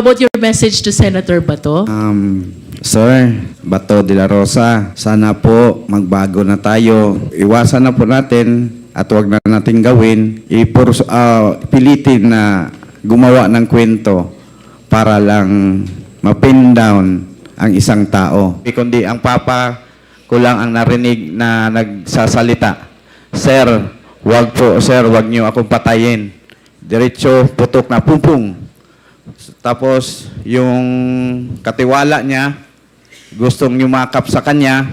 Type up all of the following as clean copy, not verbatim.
How about your message to Senator Bato? Sir, Bato de la Rosa, sana po magbago na tayo. Iwasan na po natin at wag na natin gawin. Pilitin na gumawa ng kwento para lang ma-pin down ang isang tao. Kundi ang papa ko lang ang narinig na nagsasalita. Sir, wag po, sir, wag niyo akong patayin. Diretso, putok na pumpung. Tapos, yung katiwala niya, gustong yumakap sa kanya,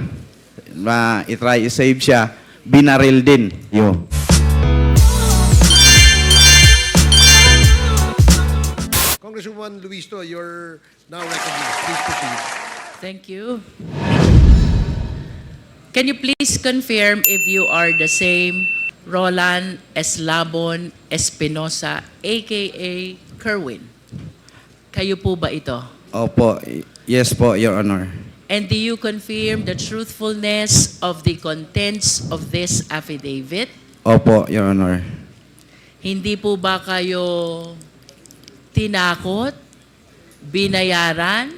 na itry i-save siya, binaril din. Yo. Congresswoman Luisto, you're now recognized. Please proceed. Thank you. Can you please confirm if you are the same Roland Eslabon Espinosa, aka Kerwin? Kayo po ba ito? Opo. Yes po, Your Honor. And do you confirm the truthfulness of the contents of this affidavit? Opo, Your Honor. Hindi po ba kayo tinakot, binayaran,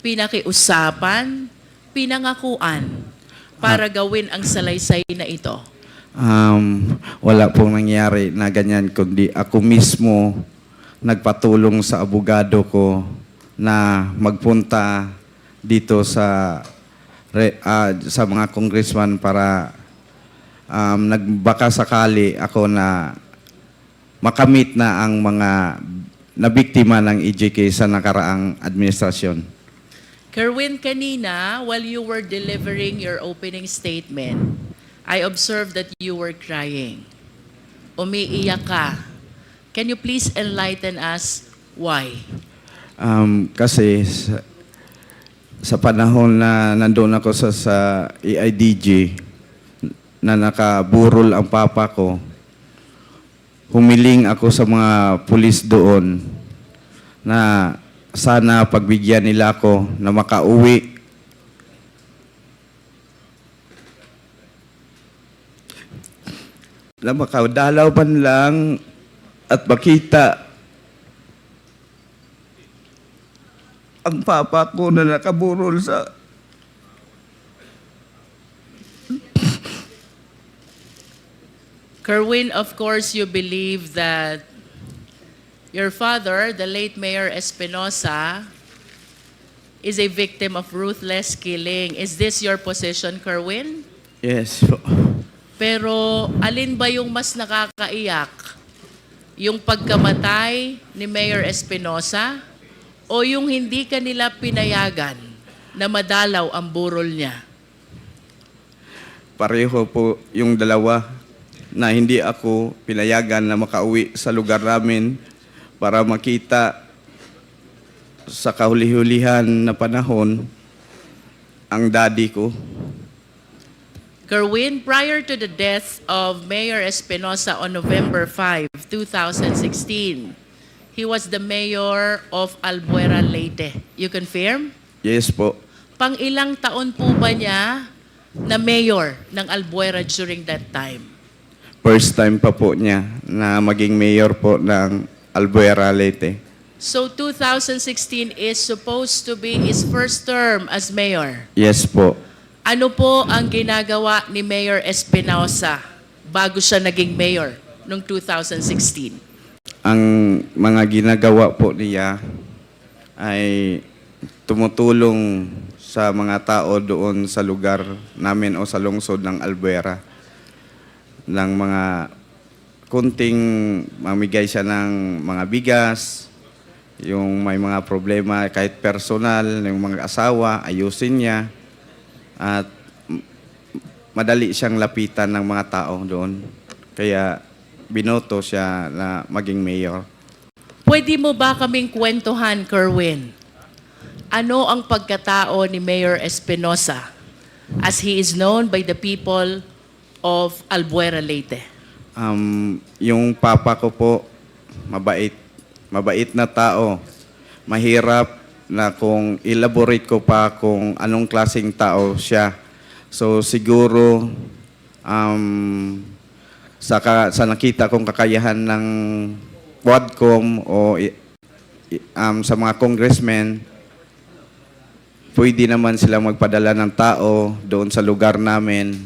pinakiusapan, pinangakuan para gawin ang salaysay na ito? Wala pong nangyari na ganyan, kundi ako mismo nagpatulong sa abogado ko na magpunta dito sa mga congressman para nagbaka sakali ako na makamit na ang mga nabiktima ng EJK sa nakaraang administrasyon. Kerwin, kanina, while you were delivering your opening statement, I observed that you were crying. Umiiyak ka. Can you please enlighten us why? Kasi sa panahon na nandoon ako sa EIDG na nakaburol ang papa ko, humiling ako sa mga pulis doon na sana pagbigyan nila ako na makauwi. Na makadalaw man lang at makita ang papa ko na nakaburol sa... Kerwin, of course, you believe that your father, the late Mayor Espinosa, is a victim of ruthless killing. Is this your position, Kerwin? Yes. Pero alin ba yung mas nakakaiyak? Yung pagkamatay ni Mayor Espinosa o yung hindi kanila pinayagan na madalaw ang burol niya? Pareho po yung dalawa na hindi ako pinayagan na makauwi sa lugar namin para makita sa kahuli-hulihan na panahon ang daddy ko. Kerwin, prior to the death of Mayor Espinosa on November 5, 2016, he was the mayor of Albuera, Leyte. You confirm? Yes po. Pang-ilang taon po ba niya na mayor ng Albuera during that time? First time pa po niya na maging mayor po ng Albuera, Leyte. So 2016 is supposed to be his first term as mayor. Yes po. Ano po ang ginagawa ni Mayor Espinosa bago siya naging mayor noong 2016? Ang mga ginagawa po niya ay tumutulong sa mga tao doon sa lugar namin o sa lungsod ng Albuera. Ng mga kunting mamigay siya ng mga bigas, yung may mga problema kahit personal, yung mga asawa, ayusin niya. At madali siyang lapitan ng mga tao doon. Kaya binoto siya na maging mayor. Pwede mo ba kaming kwentuhan, Kerwin? Ano ang pagkatao ni Mayor Espinosa as he is known by the people of Albuera, Leyte? Yung papa ko po, mabait. Mabait na tao. Mahirap na kung elaborate ko pa kung anong klaseng tao siya. So siguro sa nakita kong kakayahan ng Quadcom o sa mga congressmen, pwede naman sila magpadala ng tao doon sa lugar namin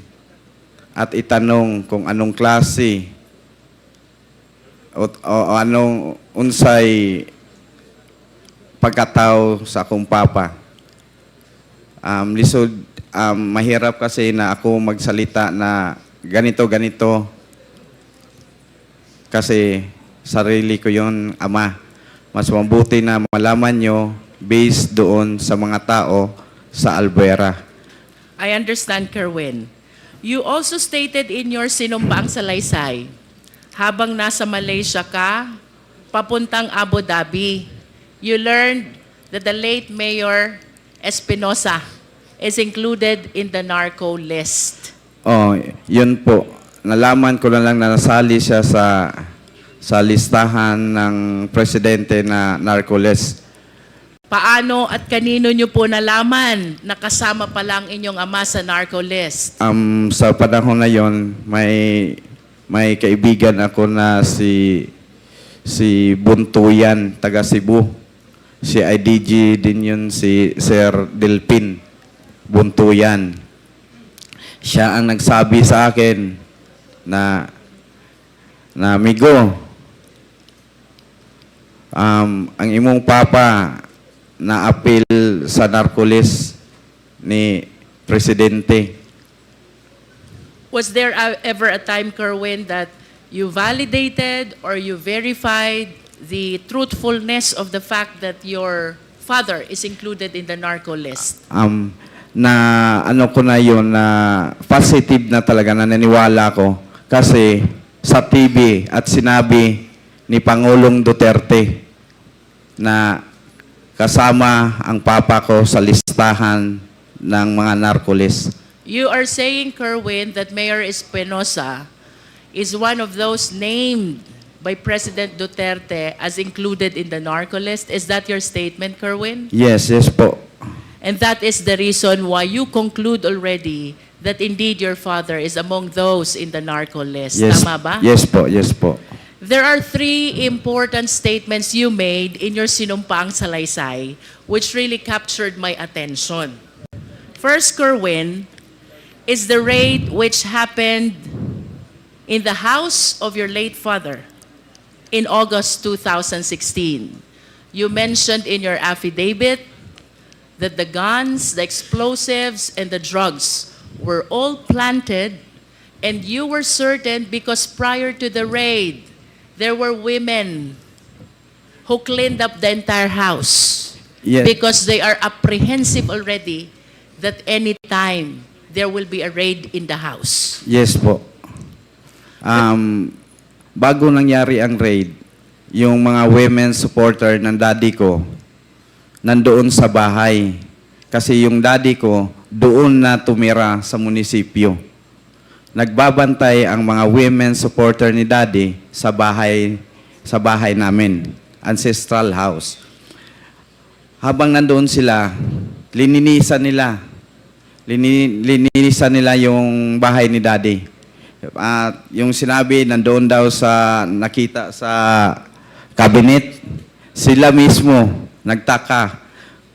at itanong kung anong klase o anong unsay pagkatao sa akong papa. Lisod, mahirap kasi na ako magsalita na ganito kasi sarili ko yon, ama. Mas mabuti na malaman nyo based doon sa mga tao sa Albuera. I understand, Kerwin. You also stated in your sinumpaang salaysay, habang nasa Malaysia ka, papuntang Abu Dhabi, you learned that the late Mayor Espinosa is included in the narco list. Oh, yun po. Nalaman ko na lang na nasali siya sa listahan ng presidente na narco list. Paano at kanino nyo po nalaman na kasama pa lang inyong ama sa narco list? Sa panahon na yon, may kaibigan ako na si Buntuyan, taga Cebu. Si IDG din yun, si Sir Delpin Buntuyan. Siya ang nagsabi sa akin na amigo, ang imong papa na apil sa narcolis ni Presidente. Was there ever a time, Kerwin, that you validated or you verified the truthfulness of the fact that your father is included in the narco list? Na ano ko na yun, na positive na talaga, na naniwala ko. Kasi sa TV at sinabi ni Pangulong Duterte na kasama ang papa ko sa listahan ng mga narcolis. You are saying, Kerwin, that Mayor Espinosa is one of those named by President Duterte as included in the narco list. Is that your statement, Kerwin? Yes po. And that is the reason why you conclude already that indeed your father is among those in the narco list. Yes, Tama ba? yes po. There are three important statements you made in your sinumpaang salaysay which really captured my attention. First, Kerwin, is the raid which happened in the house of your late father in August 2016. You mentioned in your affidavit that the guns, the explosives, and the drugs were all planted, and you were certain because prior to the raid, there were women who cleaned up the entire house Yes. because they are apprehensive already that any time there will be a raid in the house. Yes po. Bago nangyari ang raid, yung mga women supporter ng daddy ko nandoon sa bahay. Kasi yung daddy ko doon na tumira sa munisipyo. Nagbabantay ang mga women supporter ni daddy sa bahay namin, ancestral house. Habang nandoon sila, lininisan nila yung bahay ni daddy. At yung sinabi, nandoon daw sa nakita sa cabinet, sila mismo nagtaka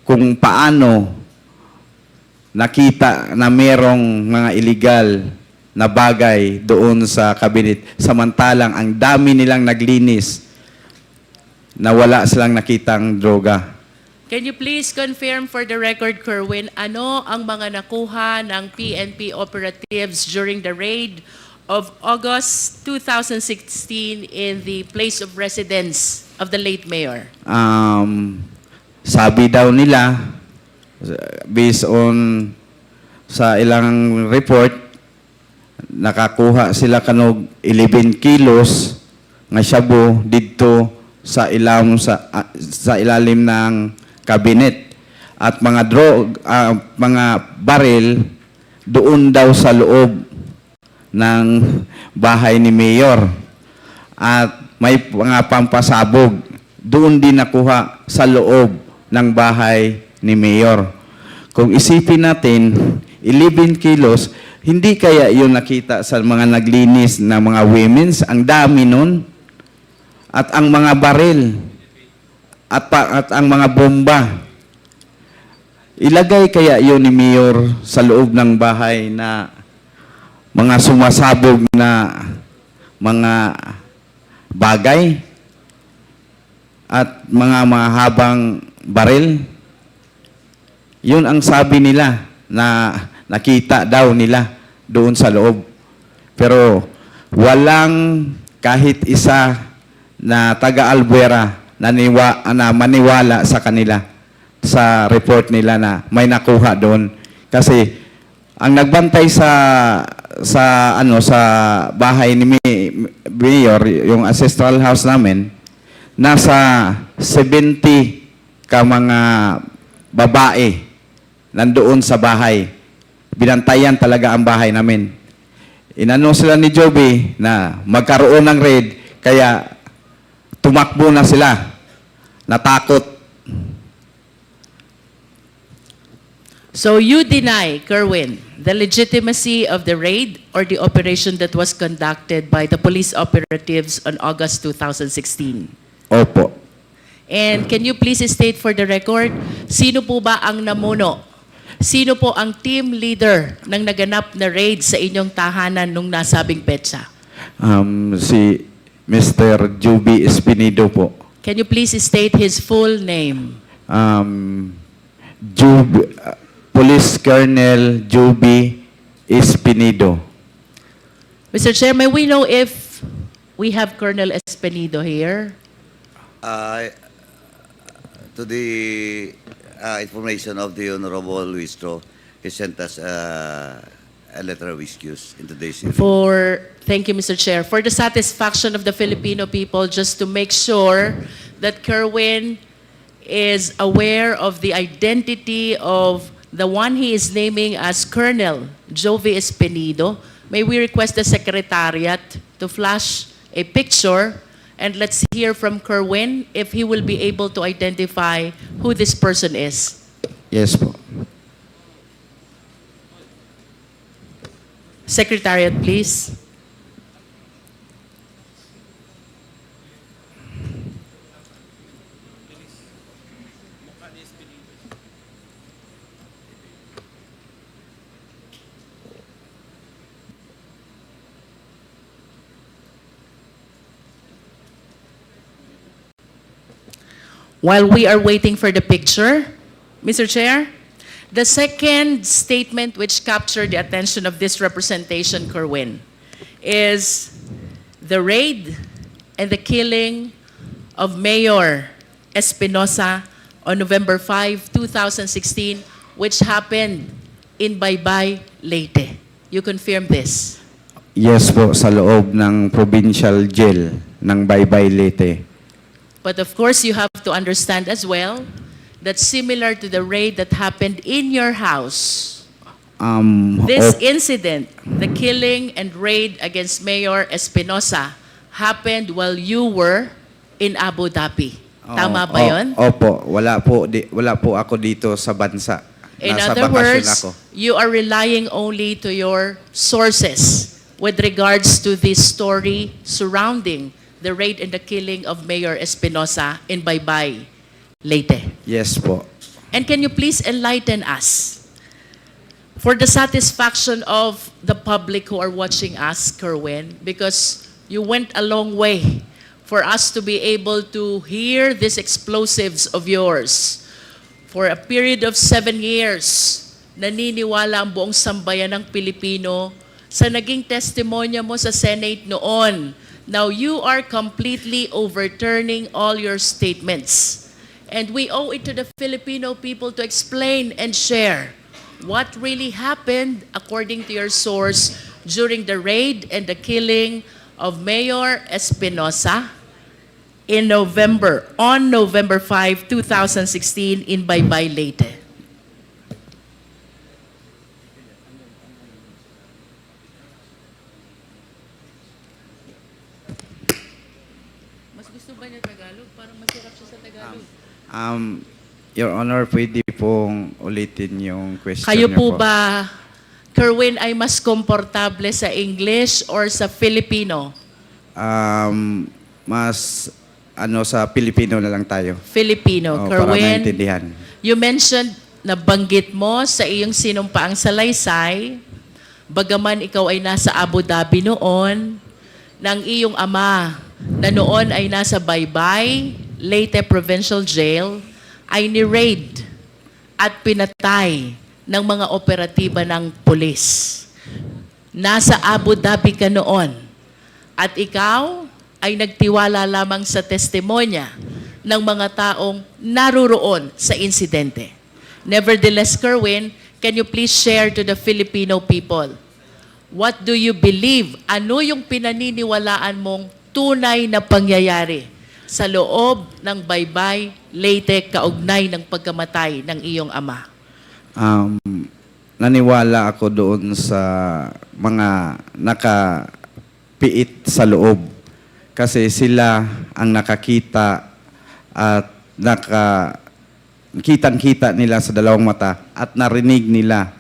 kung paano nakita na merong mga illegal na bagay doon sa cabinet. Samantalang ang dami nilang naglinis na wala silang nakitang droga. Can you please confirm for the record, Kerwin, ano ang mga nakuha ng PNP operatives during the raid of August 2016 in the place of residence of the late mayor? Sabi daw nila, based on sa ilang report, nakakuha sila kanog 11 kilos nga shabu didto sa ilalim ng cabinet, at mga mga baril doon daw sa loob ng bahay ni mayor, at may mga pampasabog doon din nakuha sa loob ng bahay ni mayor. Kung isipin natin, 11 kilos, hindi kaya yun nakita sa mga naglinis na mga women's? Ang dami nun. At ang mga baril, at ang mga bomba. Ilagay kaya yun ni Mayor sa loob ng bahay na mga sumasabog na mga bagay at mga mahabang baril? Yun ang sabi nila na nakita daw nila doon sa loob. Pero walang kahit isa na taga-Albuera na maniwala sa kanila sa report nila na may nakuha doon. Kasi ang nagbantay sa bahay ni Mayor, yung ancestral house namin, nasa 70 ka mga babae nandoon sa bahay. Binantayan talaga ang bahay namin. Inano sila ni Joby na magkaroon ng raid, kaya tumakbo na sila. Natakot. So you deny, Kerwin, the legitimacy of the raid or the operation that was conducted by the police operatives on August 2016? Opo. And can you please state for the record, sino po ba ang namuno? Sino po ang team leader ng naganap na raid sa inyong tahanan nung nasabing petsa? Si Mr. Joby Espinido po. Can you please state his full name? Police Colonel Joby Espinido. Mr. Chair, may we know if we have Colonel Espinido here? To the information of the Honorable Luistro, he sent us a letter of excuse in today's hearing. Thank you, Mr. Chair. For the satisfaction of the Filipino people, just to make sure that Kerwin is aware of the identity of the one he is naming as Colonel Jovi Espinido, may we request the Secretariat to flash a picture, and let's hear from Kerwin if he will be able to identify who this person is. Yes po. Secretariat, please. While we are waiting for the picture, Mr. Chair, the second statement which captured the attention of this representation, Kerwin, is the raid and the killing of Mayor Espinosa on November 5, 2016, which happened in Baybay, Leyte. You confirm this? Yes po, sa loob ng provincial jail ng Baybay, Leyte. But of course, you have to understand as well that similar to the raid that happened in your house, this incident, the killing and raid against Mayor Espinosa, happened while you were in Abu Dhabi. Tama ba yun? Opo, wala po ako dito sa bansa. In Nasa other bakasyon words, ako. you are relying only to your sources with regards to this story surrounding the raid and the killing of Mayor Espinosa in Baybay, Leyte. Yes po. And can you please enlighten us, for the satisfaction of the public who are watching us, Kerwin, because you went a long way for us to be able to hear these explosives of yours. For a period of 7 years, naniniwala ang buong sambayan ng Pilipino sa naging testimonya mo sa Senate noon. Now you are completely overturning all your statements. And we owe it to the Filipino people to explain and share what really happened according to your source during the raid and the killing of Mayor Espinosa on November 5, 2016 in Baybay, Leyte. Mas gusto ba niya Tagalog? Parang masirap siya sa Tagalog. Your Honor, pwede pong ulitin yung question Kayo niyo po ba, Kerwin, ay mas komportable sa English or sa Filipino? Mas sa Pilipino na lang tayo. Filipino. Para Kerwin, maintindihan. you mentioned na banggit mo sa iyong sinumpaang salaysay, bagaman ikaw ay nasa Abu Dhabi noon, ng iyong ama na noon ay nasa Baybay, Leyte Provincial Jail, ay ni-raid at pinatay ng mga operatiba ng pulis. Nasa Abu Dhabi ka noon at ikaw ay nagtiwala lamang sa testimonya ng mga taong naruroon sa insidente. Nevertheless, Kerwin, can you please share to the Filipino people, what do you believe? Ano yung pinaniniwalaan mong tunay na pangyayari sa loob ng Baybay, Leyte, kaugnay ng pagkamatay ng iyong ama? Naniwala ako doon sa mga nakapiit sa loob. Kasi sila ang nakakita at kitang-kita nila sa dalawang mata at narinig nila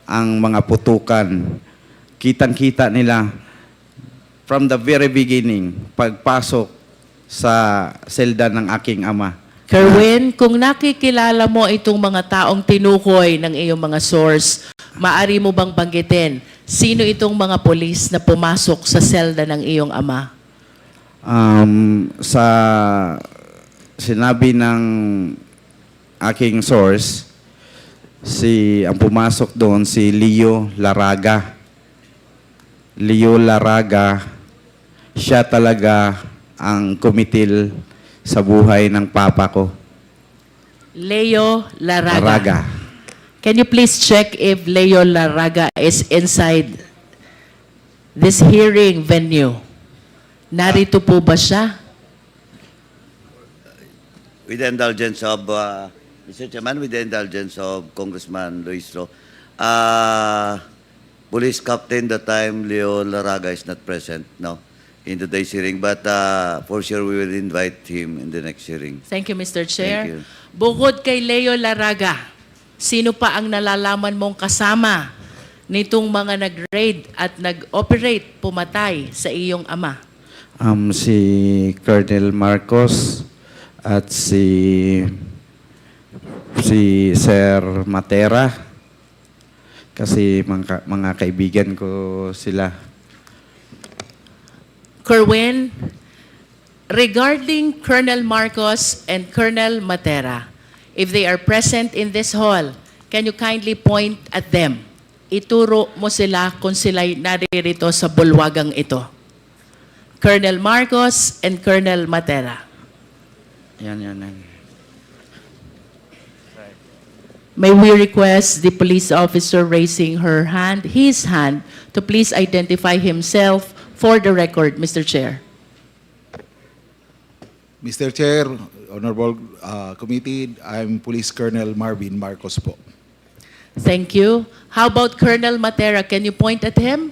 ang mga putukan. Kitang-kita nila from the very beginning, pagpasok sa selda ng aking ama. Kerwin, kung nakikilala mo itong mga taong tinukoy ng iyong mga source, maari mo bang banggitin sino itong mga polis na pumasok sa selda ng iyong ama? Sa sinabi ng aking source, ang pumasok doon si Leo Laraga. Leo Laraga, siya talaga ang kumitil sa buhay ng papa ko. Leo Laraga. Laraga. Can you please check if Leo Laraga is inside this hearing venue? Narito po ba siya? With the indulgence of, Mr. Chairman, with the indulgence of Congressman Luistro, Police Captain that time, Leo Laraga, is not present now in today's hearing, but for sure we will invite him in the next hearing. Thank you, Mr. Chair. Thank you. Bukod kay Leo Laraga, sino pa ang nalalaman mong kasama nitong mga nag-raid at nag-operate pumatay sa iyong ama? Si Colonel Marcos at si Sir Matera. Kasi mga kaibigan ko sila. Kerwin, regarding Colonel Marcos and Colonel Matera, if they are present in this hall, can you kindly point at them? Ituro mo sila kung sila'y naririto sa bulwagang ito. Colonel Marcos and Colonel Matera. Yan. May we request the police officer raising his hand, to please identify himself for the record, Mr. Chair. Mr. Chair, Honorable Committee, I'm Police Colonel Marvin Marcos po. Thank you. How about Colonel Matera? Can you point at him?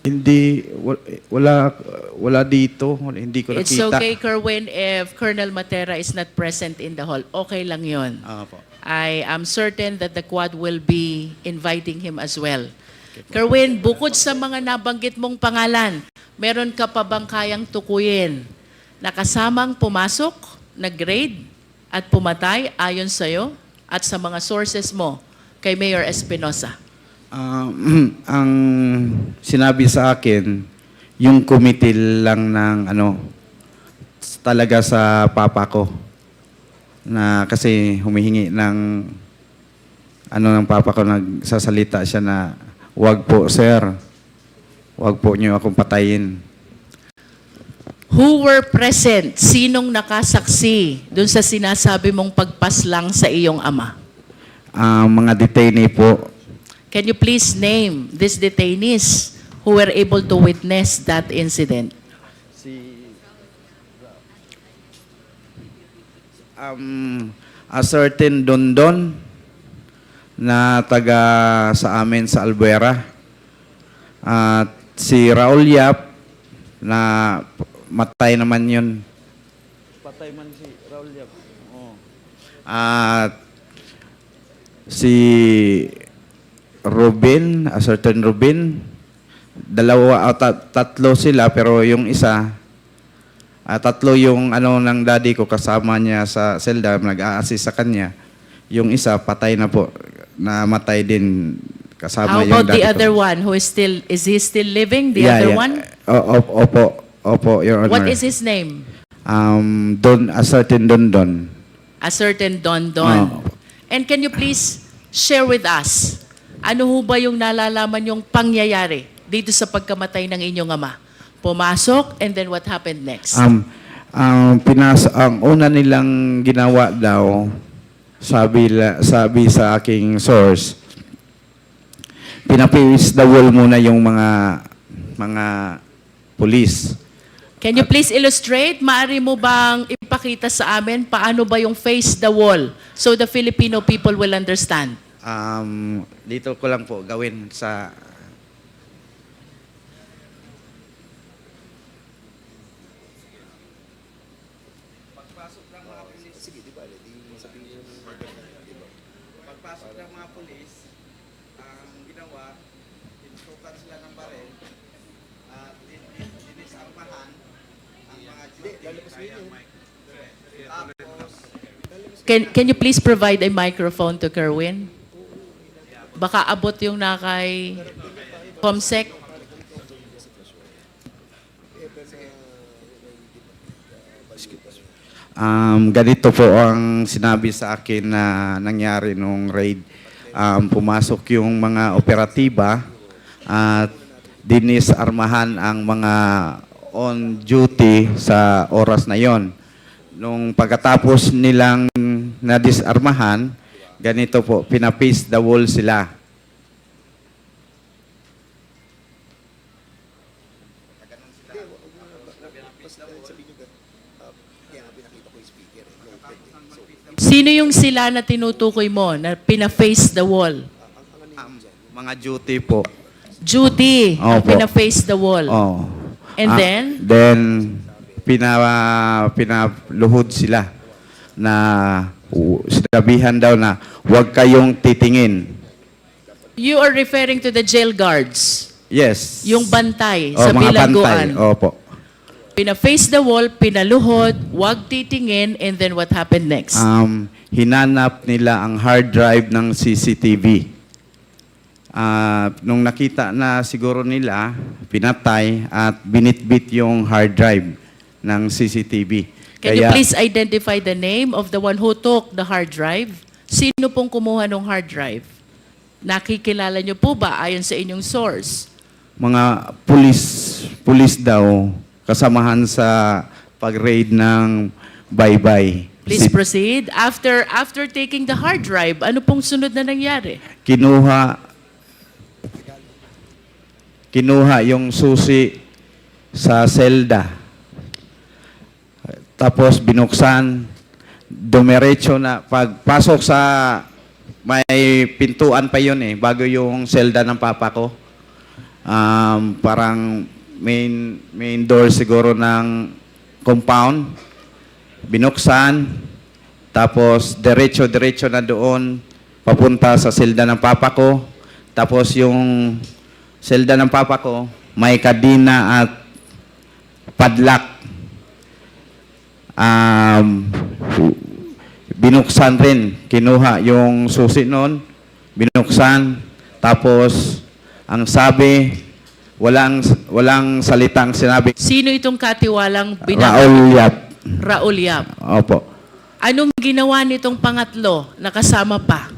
Hindi, wala dito. Hindi ko nakita. It's okay, Kerwin, if Colonel Matera is not present in the hall. Okay lang yon. Po. I am certain that the Quad will be inviting him as well. Kerwin, bukod sa mga nabanggit mong pangalan, meron ka pa bang kayang tukuyin na kasamang pumasok, nag-raid, at pumatay ayon sa'yo at sa mga sources mo kay Mayor Espinosa? Ang sinabi sa akin, yung kumitil lang ng talaga sa papa ko. Na kasi humihingi ng ng papa ko, nagsasalita siya na, "Wag po, sir. Wag po niyo akong patayin." Who were present? Sinong nakasaksi dun sa sinasabi mong pagpaslang sa iyong ama? Mga detainee po. Can you please name these detainees who were able to witness that incident? A certain Dondon na taga sa amin sa Albuera. At si Raul Yap na matay naman yun. patay man si Raul Yap. Oh. At si Ruben, a certain Ruben, dalawa, tatlo sila, pero yung isa, tatlo yung ano ng daddy ko kasama niya sa selda, nag-a-assist sa kanya. Yung isa, patay na po, namatay din kasama How yung about the daddy other ko. one who is he still living? The other one? Opo, Your Honor. What is his name? A certain Don. A certain Don Don. Oh. And can you please share with us, ano ho ba yung nalalaman yung pangyayari dito sa pagkamatay ng inyong ama? Pumasok, and then what happened next? Ang una nilang ginawa daw, sabi sa aking source, pinapiwis the wall muna yung mga pulis. Can you please illustrate? Maari mo bang ipakita sa amin paano ba yung face the wall so the Filipino people will understand? Dito ko lang po gawin sa pagpasok ng mga pulis, ang ginawa, pinusukat sila ng baril at dinisarmahan ang mga Can you please provide a microphone to Kerwin? Baka abot yung nakay Comsec. Ganito po ang sinabi sa akin na nangyari nung raid. Pumasok yung mga operatiba at dinisarmahan ang mga on duty sa oras na yon. Nung pagkatapos nilang nadisarmahan, ganito po, pinapace the wall sila. Sino yung sila na tinutukoy mo na pina-face the wall? Mga duty po. Judy, ang Opo. pina-face the wall. Oh. And then? Then, pinaluhod sila na sinabihan daw na huwag kayong titingin. You are referring to the jail guards. Yes. Yung bantay Oh, sa mga bilangguan. bantay. Opo. Pina-face the wall, pinaluhod, wag titingin, and then what happened next? Hinanap nila ang hard drive ng CCTV. Nung nakita na siguro nila, pinatay at binitbit yung hard drive ng CCTV. Can you please identify the name of the one who took the hard drive? Sino pong kumuha ng hard drive? Nakikilala niyo po ba ayon sa inyong source? Mga pulis daw kasamahan sa pag-raid ng Baybay. Please proceed. After taking the hard drive, ano pong sunod na nangyari? Kinuha yung susi sa selda. Tapos binuksan, dumiretso na, pagpasok sa, may pintuan pa yun bago yung selda ng papa ko. Parang main door siguro ng compound. Binuksan, tapos diretso na doon, papunta sa selda ng papa ko. Tapos yung selda ng papa ko, may kadina at padlock. Binuksan rin, kinuha yung susi noon, binuksan, tapos ang sabi, walang salitang sinabi. Sino itong katiwalang Raul Yap. Raul Yap. Opo. Anong ginawa nitong pangatlo na kasama pa?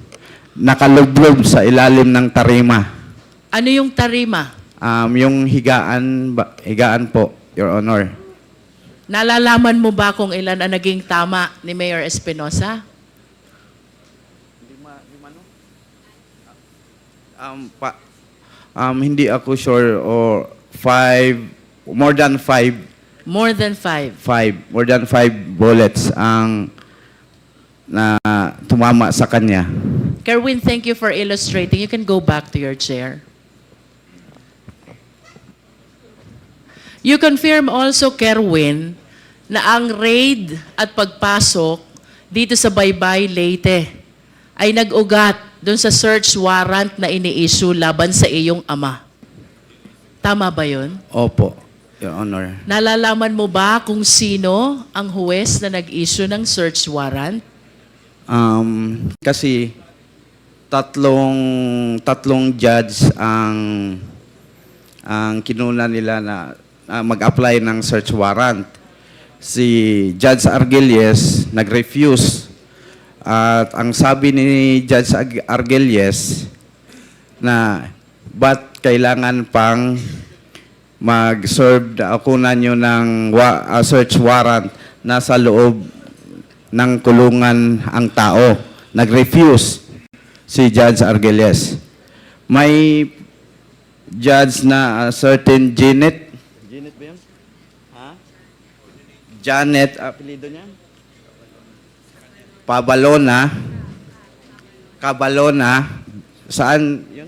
Nakalublob sa ilalim ng tarima. Ano yung tarima? Yung higaan po, Your Honor. Nalalaman mo ba kung ilan ang naging tama ni Mayor Espinosa? Hindi ako sure, or more than five bullets ang na tumama sa kanya. Kerwin, thank you for illustrating. You can go back to your chair. You confirm also, Kerwin, na ang raid at pagpasok dito sa Baybay, Leyte ay nag-ugat doon sa search warrant na ini-issue laban sa iyong ama. Tama ba yun? Opo, Your Honor. Nalalaman mo ba kung sino ang huwes na nag-issue ng search warrant? Kasi tatlong judge ang kinuna nila na mag-apply ng search warrant. Si Judge Argelies nag-refuse. At ang sabi ni Judge Argelies na ba't kailangan pang mag-serve kunan nyo ng search warrant nasa loob ng kulungan ang tao. Nag-refuse si Judge Argelies. May judge na certain Janet ba yun? Ha? Janet, apelido niya? Cabalona, saan yun?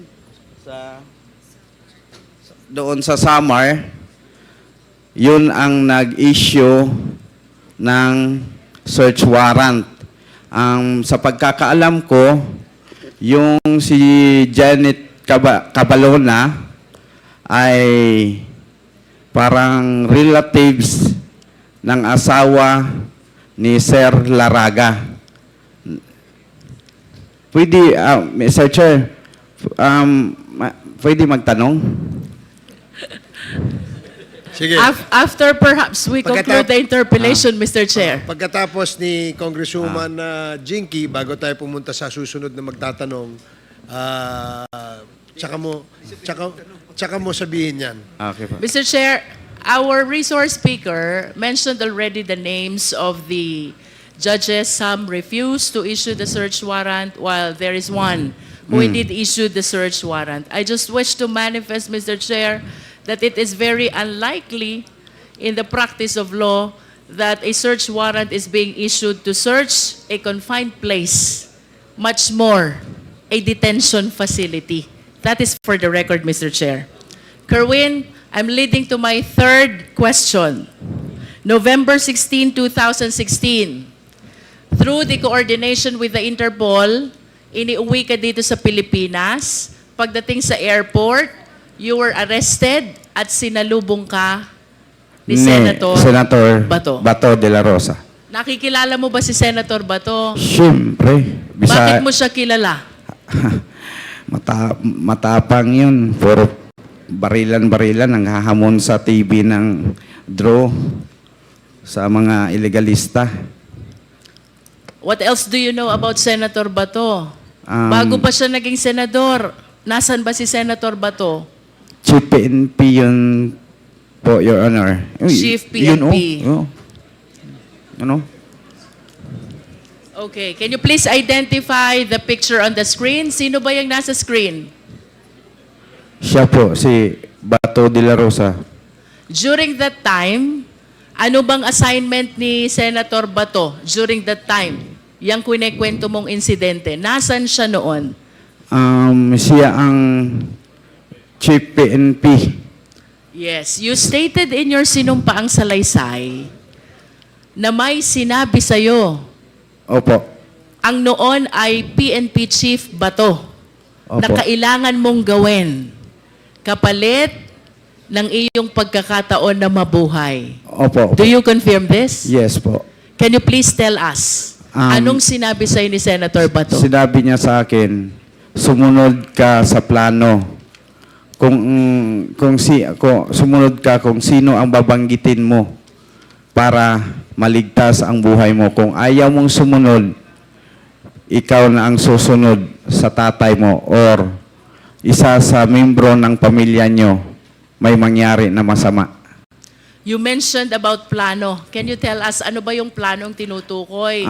Doon sa Samar, yun ang nag-issue ng search warrant. Sa pagkakaalam ko, yung si Janet Cabalona ay parang relatives ng asawa ni Sir Laraga. Pwede, Mr. Chair, pwede magtanong? Sige. After perhaps we conclude the interpellation, Mr. Chair. Pagkatapos ni Congresswoman Jinky, bago tayo pumunta sa susunod na magtatanong, tsaka mo sabihin yan. Okay po. Mr. Chair, our resource speaker mentioned already the names of the judges. Some refused to issue the search warrant, while there is one who indeed issued the search warrant. I just wish to manifest, Mr. Chair, that it is very unlikely in the practice of law that a search warrant is being issued to search a confined place, much more a detention facility. That is for the record, Mr. Chair. Kerwin, I'm leading to my third question. November 16, 2016, through the coordination with the Interpol, iniuwi ka dito sa Pilipinas. Pagdating sa airport, you were arrested at sinalubong ka ni Senator Bato. Bato de la Rosa. Nakikilala mo ba si Senator Bato? Siyempre. Bakit mo siya kilala? Matapang yun. Puro barilan-barilan ang hahamon sa TV ng draw sa mga illegalista. What else do you know about Senator Bato? Um, Bago pa siya naging senador, nasan ba si Senator Bato? Chief PNP yun po, Your Honor. Uy, Chief yun, PNP. Ano? Okay, can you please identify the picture on the screen? Sino ba yung nasa screen? Siya po, si Bato de la Rosa. During that time, ano bang assignment ni Senator Bato during that time? Yang kwinekwento mong insidente. Nasaan siya noon? Siya ang Chief PNP. Yes, you stated in your sinumpaang salaysay na may sinabi sa'yo Opo. ang noon ay PNP Chief Bato na Opo. kailangan mong gawin kapalit ng iyong pagkakataon na mabuhay. Opo. Do you confirm this? Yes po. Can you please tell us, anong sinabi sa'yo ni Senator Bato? Sinabi niya sa akin, sumunod ka sa plano. Kung sumunod ka kung sino ang babanggitin mo para maligtas ang buhay mo. Kung ayaw mong sumunod, ikaw na ang susunod sa tatay mo or isa sa membro ng pamilya nyo may mangyari na masama. You mentioned about plano. Can you tell us, ano ba yung planong tinutukoy?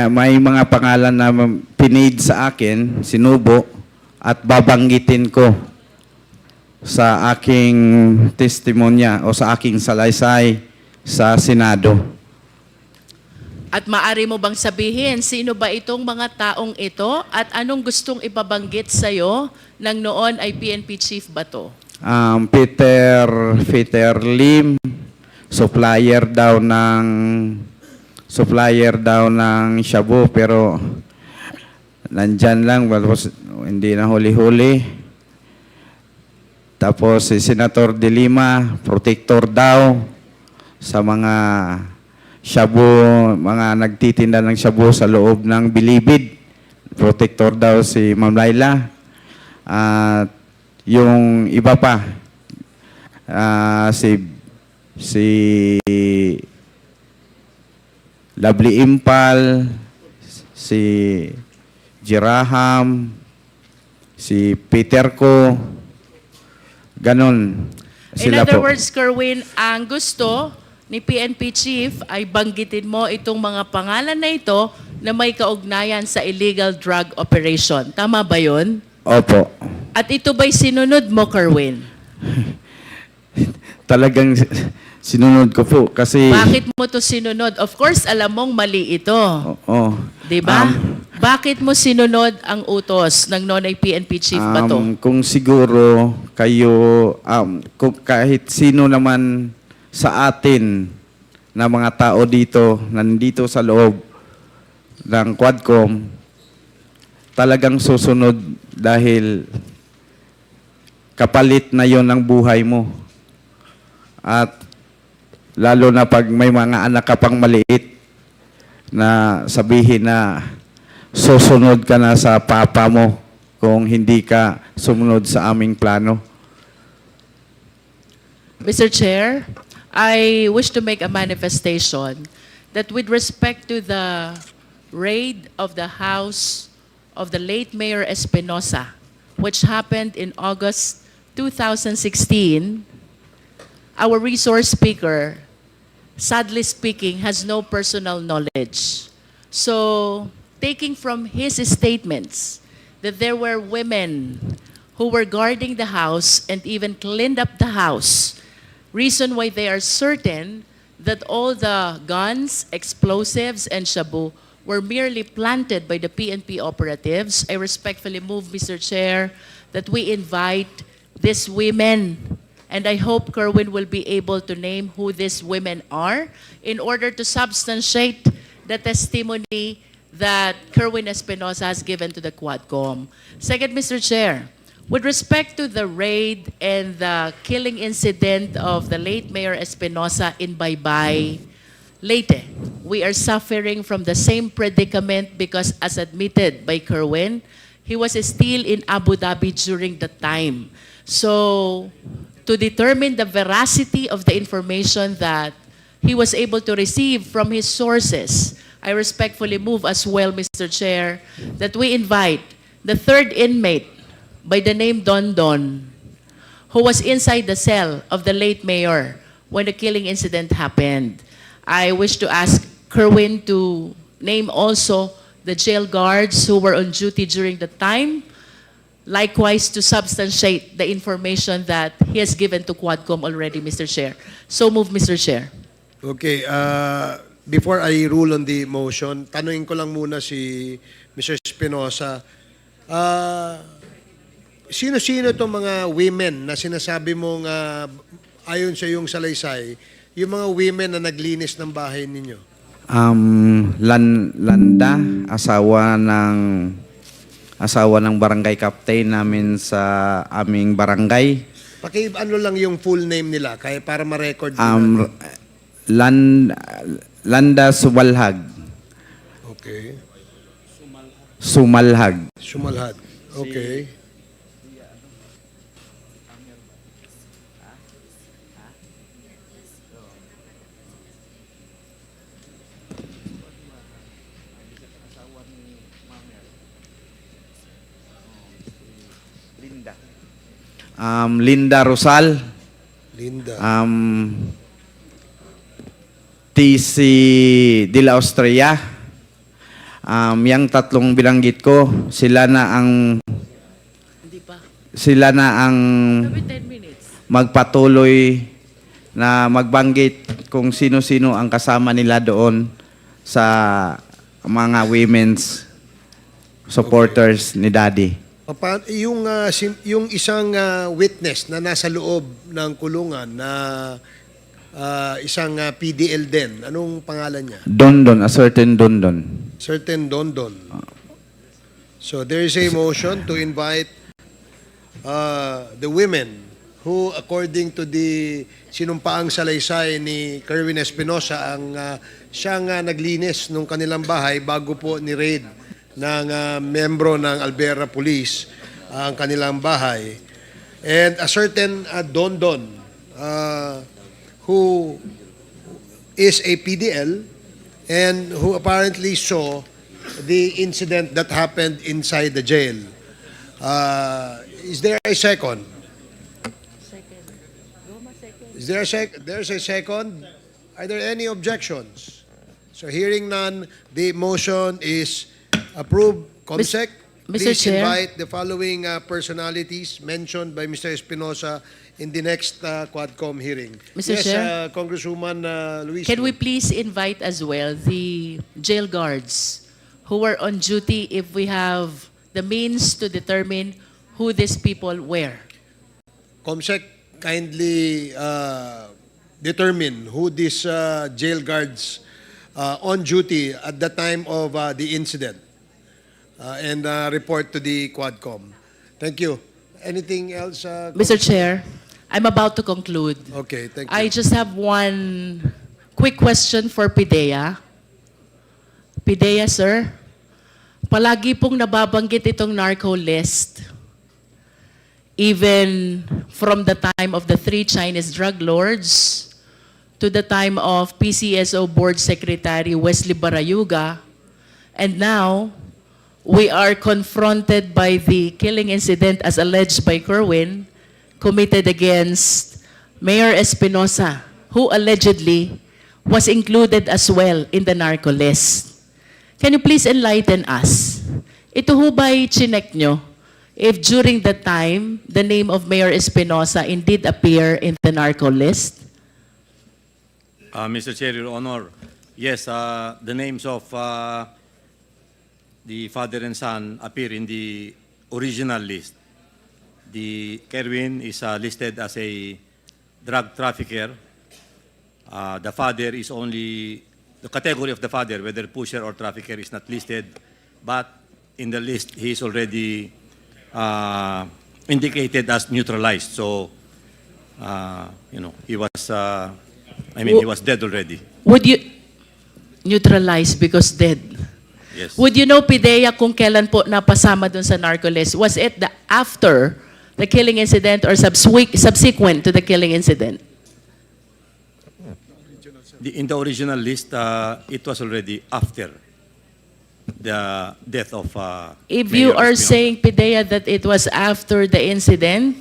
May mga pangalan na pinid sa akin, sinubo, at babanggitin ko sa aking testimonya o sa aking salaysay sa Senado. At maari mo bang sabihin, sino ba itong mga taong ito at anong gustong ipabanggit sa'yo nang noon ay PNP Chief Bato? Peter Lim, supplier daw ng shabu, pero nandyan lang, tapos hindi na huli-huli. Tapos si Senator De Lima, protector daw sa mga shabu, mga nagtitinda ng shabu sa loob ng Bilibid. Protector daw si Ma'am Laila. At yung iba pa, si Lovely Impal, si Jiraham, si Peter Ko, ganon. In Sila other po. words, Kerwin, ang gusto ni PNP Chief ay banggitin mo itong mga pangalan na ito na may kaugnayan sa illegal drug operation. Tama ba yun? Opo. At ito ba'y sinunod mo, Kerwin? Talagang sinunod ko po kasi... Bakit mo to sinunod? Of course, alam mong mali ito. Oo. Di ba? Bakit mo sinunod ang utos ng Nonay PNP Chief ba to? Kung siguro kayo, kung kahit sino naman sa atin na mga tao dito, nandito sa loob ng Quadcom, talagang susunod dahil kapalit na yon ng buhay mo. At lalo na pag may mga anak ka pang maliit na sabihin na susunod ka na sa papa mo kung hindi ka sumunod sa aming plano. Mr. Chair, I wish to make a manifestation that with respect to the raid of the house of the late Mayor Espinosa, which happened in August 2016, our resource speaker, sadly speaking, has no personal knowledge. So, taking from his statements that there were women who were guarding the house and even cleaned up the house, reason why they are certain that all the guns, explosives, and shabu were merely planted by the PNP operatives, I respectfully move, Mr. Chair, that we invite these women, and I hope Kerwin will be able to name who these women are in order to substantiate the testimony that Kerwin Espinosa has given to the Quadcom. Second, Mr. Chair, with respect to the raid and the killing incident of the late Mayor Espinosa in Baybay, Leyte, we are suffering from the same predicament because, as admitted by Kerwin, he was still in Abu Dhabi during the time. So, to determine the veracity of the information that he was able to receive from his sources, I respectfully move as well, Mr. Chair, that we invite the third inmate by the name Don Don, who was inside the cell of the late mayor when the killing incident happened. I wish to ask Kerwin to name also the jail guards who were on duty during the time, likewise to substantiate the information that he has given to Quadcom already, Mr. Chair. So move, Mr. Chair. Okay, before I rule on the motion, tanungin ko lang muna si Mr. Espinosa. Sino-sino itong mga women na sinasabi mong ayon sa iyong salaysay, yung mga women na naglinis ng bahay ninyo? Landa, asawa ng barangay captain namin sa aming barangay. Ano lang yung full name nila kaya para ma-record Landa Sumalhag. Okay. Sumalhag. Sumalhad. Okay. Linda Rosal. Linda. TC de la Austria. Yang tatlong binanggit ko, sila na ang Hindi pa. Maybe 10 minutes. magpatuloy na magbanggit kung sino-sino ang kasama nila doon sa mga women's supporters ni Daddy. Yung isang witness na nasa loob ng kulungan na isang PDL din. Anong pangalan niya? Dondon, a certain Dondon. Certain Dondon. So there is a motion to invite the women who, according to the sinumpaang salaysay ni Kerwin Espinosa, ang siyang naglinis nung kanilang bahay bago po ni-raid ng membro ng Alberta Police ang kanilang bahay. And a certain Dondon who is a PDL and who apparently saw the incident that happened inside the jail. Is there a second? Is there a there's a second? Are there any objections? So hearing none, the motion is approved. Comsec, Mr. please Chair. invite the following personalities mentioned by Mr. Espinosa in the next Quadcom hearing. Mr. Yes, Chair. Congresswoman Luis. Can we please invite as well the jail guards who were on duty if we have the means to determine who these people were? Comsec, kindly determine who these jail guards on duty at the time of the incident and report to the Quadcom. Thank you. Anything else? Mr. Chair, I'm about to conclude. Okay, thank you. I just have one quick question for PIDEA. PIDEA, sir, palagi pong nababanggit itong narco list. Even from the time of the 3 Chinese drug lords to the time of PCSO Board Secretary Wesley Barayuga, and now we are confronted by the killing incident as alleged by Kerwin committed against Mayor Espinosa, who allegedly was included as well in the narco list. Can you please enlighten us? Ito ho ba'y chinek nyo? If during the time, the name of Mayor Espinosa indeed appear in the narco list? Mr. Chair, Your Honor, yes, the names of the father and son appear in the original list. The Kerwin is listed as a drug trafficker. The father is only, the category of the father, whether pusher or trafficker, is not listed, but in the list, he is already indicated as neutralized. So, he was, he was dead already. Would you neutralize because dead? Yes. Would you know, PIDEA, kung kailan po napasama dun sa narco list? Was it the after the killing incident or subsequent to the killing incident? In the original list, it was already after the death of If Mayor you are Espinosa. saying, PIDEA, that it was after the incident,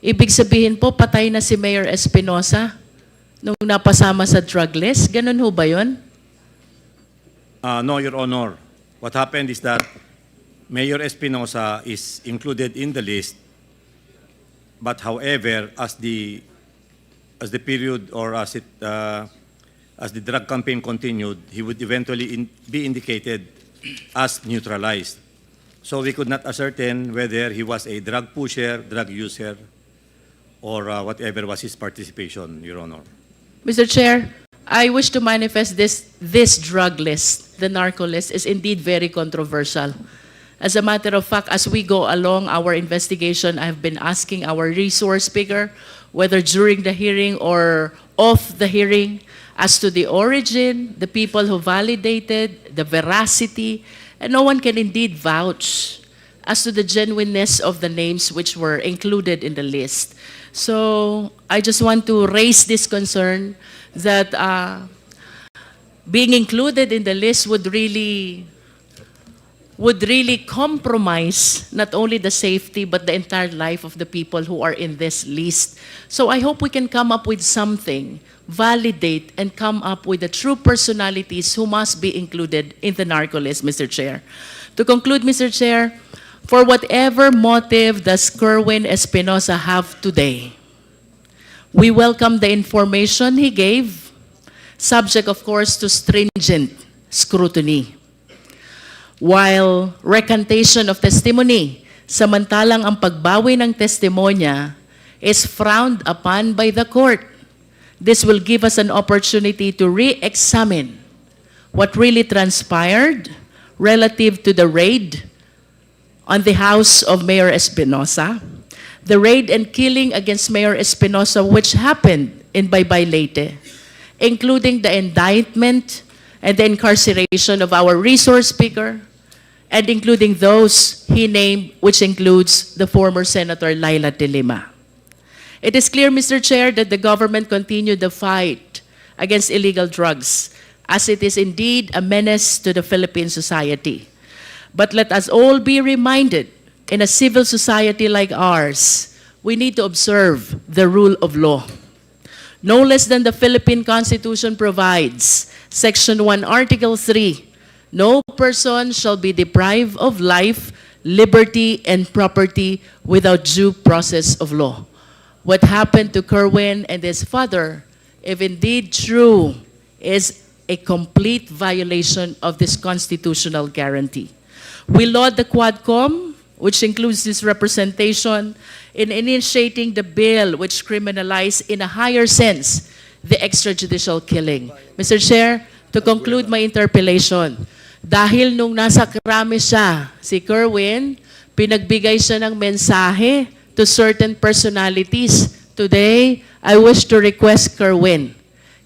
ibig sabihin po, patay na si Mayor Espinosa nung napasama sa drug list? Ganun ho ba yun? No, Your Honor. What happened is that Mayor Espinosa is included in the list, but however, as the period or as the drug campaign continued, he would eventually be indicated as neutralized. So we could not ascertain whether he was a drug pusher, drug user, or whatever was his participation, Your Honor. Mr. Chair, I wish to manifest this drug list, the narco list, is indeed very controversial. As a matter of fact, as we go along our investigation, I've been asking our resource speaker, whether during the hearing or off the hearing, as to the origin, the people who validated, the veracity, and no one can indeed vouch as to the genuineness of the names which were included in the list. So I just want to raise this concern that being included in the list would really compromise not only the safety but the entire life of the people who are in this list. So I hope we can come up with something, validate, and come up with the true personalities who must be included in the narco list, Mr. Chair. To conclude, Mr. Chair, for whatever motive does Kerwin Espinosa have today, we welcome the information he gave, subject, of course, to stringent scrutiny. While recantation of testimony, samantalang ang pagbawi ng testimonya is frowned upon by the court. This will give us an opportunity to re-examine what really transpired relative to the raid on the house of Mayor Espinosa, the raid and killing against Mayor Espinosa which happened in Baybay Leyte, including the indictment and the incarceration of our resource speaker, and including those he named, which includes the former Senator Laila de Lima. It is clear, Mr. Chair, that the government continued the fight against illegal drugs, as it is indeed a menace to the Philippine society. But let us all be reminded, in a civil society like ours, we need to observe the rule of law. No less than the Philippine Constitution provides, Section 1, Article 3, no person shall be deprived of life, liberty, and property without due process of law. What happened to Kerwin and his father, if indeed true, is a complete violation of this constitutional guarantee. We laud the Quadcom, which includes this representation, in initiating the bill which criminalizes in a higher sense the extrajudicial killing. Mr. Chair, to conclude my interpellation, dahil nung nasa krami siya, si Kerwin, pinagbigay siya ng mensahe to certain personalities. Today, I wish to request Kerwin,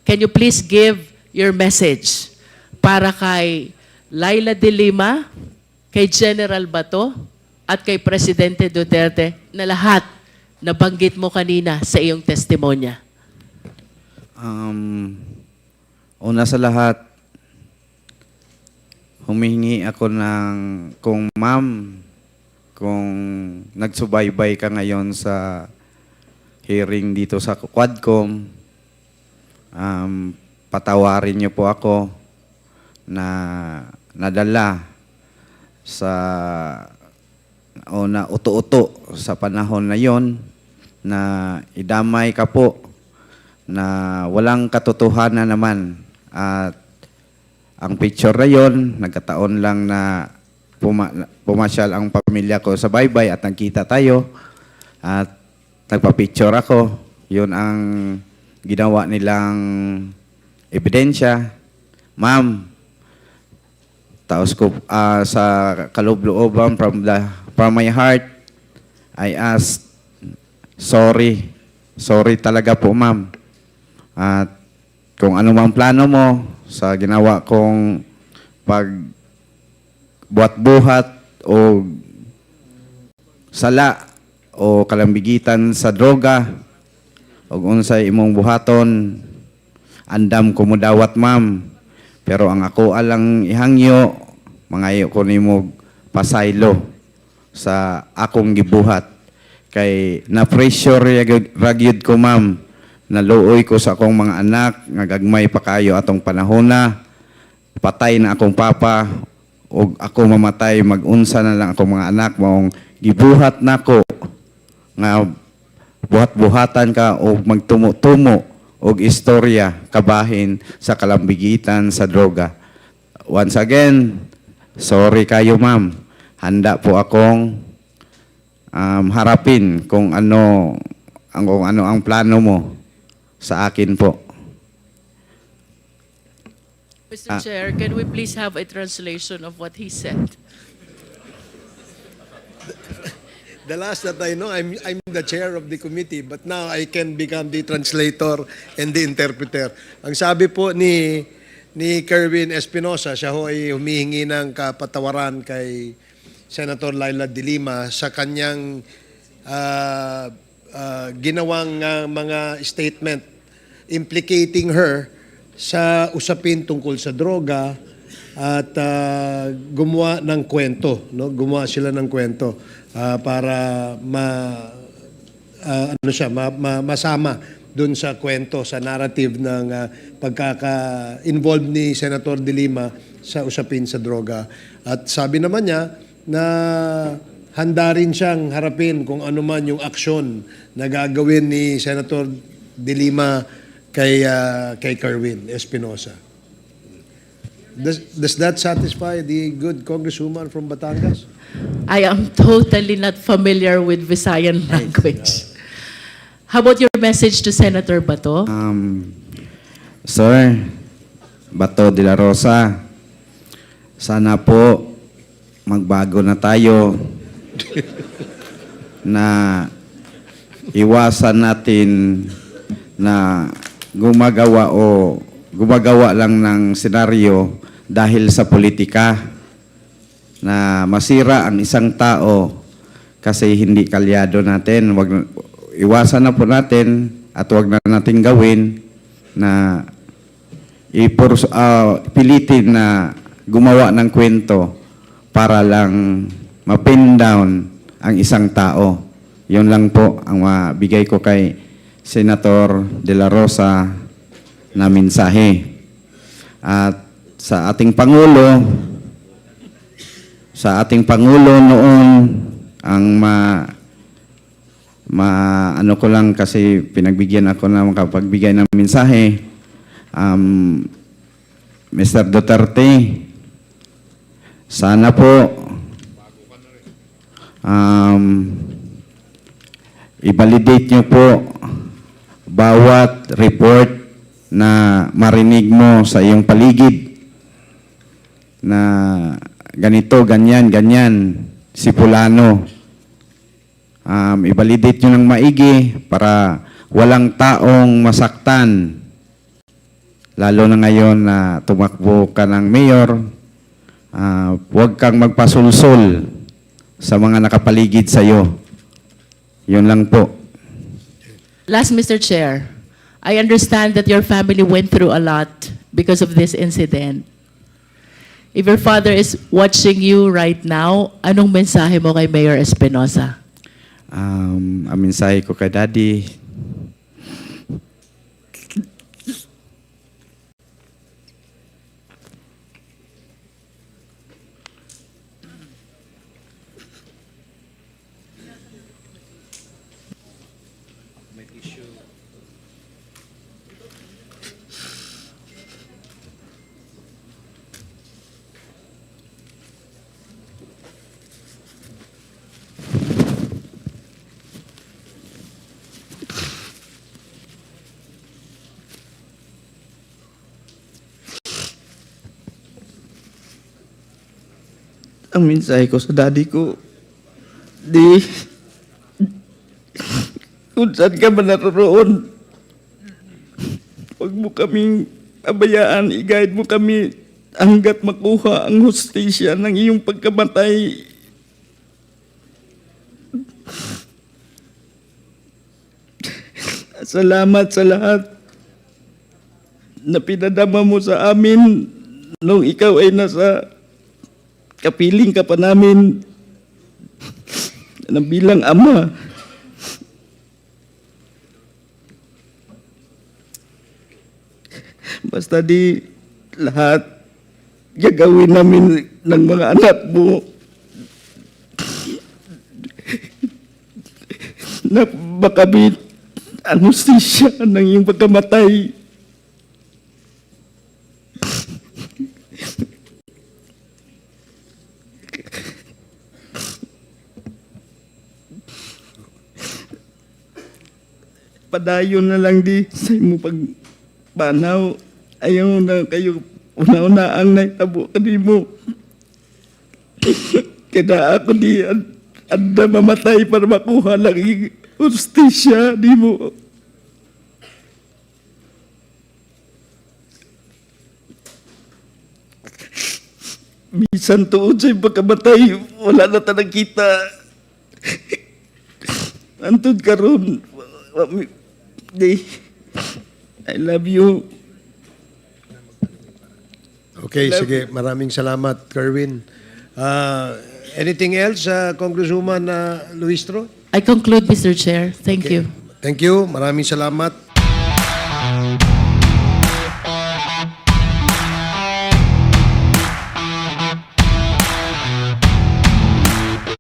can you please give your message para kay Laila de Lima, kay General Bato, at kay Presidente Duterte na lahat nabanggit mo kanina sa iyong testimonya? Una sa lahat, humihingi ako ng, kung ma'am, kung nagsubaybay ka ngayon sa hearing dito sa Quadcom, patawarin niyo po ako na nadala sa o na uto-uto sa panahon na yon na idamay ka po na walang katotohanan naman. At ang picture na yon, nagkataon lang na pumasyal ang pamilya ko sa baybay at nagkita tayo at nagpa-picture ako. Yun ang ginawa nilang ebidensya. Ma'am, taos ko sa kaloob-looban from my heart, I ask, sorry. Sorry talaga po, ma'am. At kung ano mang plano mo sa ginawa kong pagbuhat-buhat o sala o kalambigitan sa droga o unsay imong buhaton, andam ko mo dawat, ma'am. Pero ang ako alang ihangyo, mangayo ko nimo pasaylo sa akong gibuhat. Kay na-pressure ragyod ko, ma'am. Naluoy ko sa akong mga anak, ngagagmay pa kayo atong panahon na. Patay na akong papa, o ako mamatay, mag-unsa na lang akong mga anak, maong gibuhat na ko, nga buhat-buhatan ka o magtumo-tumo og istorya kabahin sa kalambigitan sa droga. Once again, sorry kayo, ma'am. Handa po akong harapin kung ano ang plano mo sa akin po. Mr. Chair, can we please have a translation of what he said? The last that I know, I'm the chair of the committee, but now I can become the translator and the interpreter. Ang sabi po ni Kerwin Espinosa, siya ho ay humihingi ng kapatawaran kay Senator Laila de Lima sa kanyang ginawang mga statement implicating her sa usapin tungkol sa droga at gumawa ng kwento, no? Gumawa sila ng kwento para masama dun sa kwento, sa narrative ng pagkaka-involved ni Senator de Lima sa usapin sa droga. At sabi naman niya na handa rin siyang harapin kung ano man yung aksyon na gagawin ni Senator de Lima kay Kerwin Espinosa. Does that satisfy the good congresswoman from Batangas? I am totally not familiar with Visayan language. How about your message to Senator Bato? Sir, Bato de la Rosa, sana po magbago na tayo na iwasan natin na gumagawa lang ng senaryo dahil sa politika na masira ang isang tao kasi hindi kalyado natin. Iwasan na po natin at wag na natin gawin na pilitin na gumawa ng kwento para lang ma-pin down ang isang tao. Yun lang po ang mabigay ko kay Senator De La Rosa na mensahe. At sa ating Pangulo noon ang ano ko lang kasi pinagbigyan ako na makapagbigay ng mensahe. Mr. Duterte, sana po i-validate nyo po bawat report na marinig mo sa iyong paligid na ganito, ganyan, si Fulano. I-validate nyo ng maigi para walang taong masaktan. Lalo na ngayon na tumakbo ka ng mayor, huwag kang magpasulsul sa mga nakapaligid sa iyo. Yun lang po. Last, Mr. Chair, I understand that your family went through a lot because of this incident. If your father is watching you right now, anong mensahe mo kay Mayor Espinosa? Ang mensahe ko kay Daddy, ang mensahe ko sa daddy ko, kung saan ka man naroon, huwag mo kaming abayaan, i-guide mo kami hanggat makuha ang hustisya ng iyong pagkamatay. Salamat sa lahat na pinadama mo sa amin nung ikaw ay nasa kapiling ka pa namin na bilang ama. Basta di lahat gagawin namin ng mga anak mo na makamit ang hustisya ng iyong pagkamatay. Padayon na lang di sa imo pagpanaw. Ayaw na kayo una-una ang naitabo kanimo. Kaya ako di anda mamatay para makuha lang yung hustisya di mo. Bisan tuod sa pagkamatay, wala na tanang kita. Antod karon, I love you. Okay, sige. Maraming salamat, Kerwin. Anything else, Congresswoman Luistro? I conclude, Mr. Chair. Thank you. Thank you. Maraming salamat.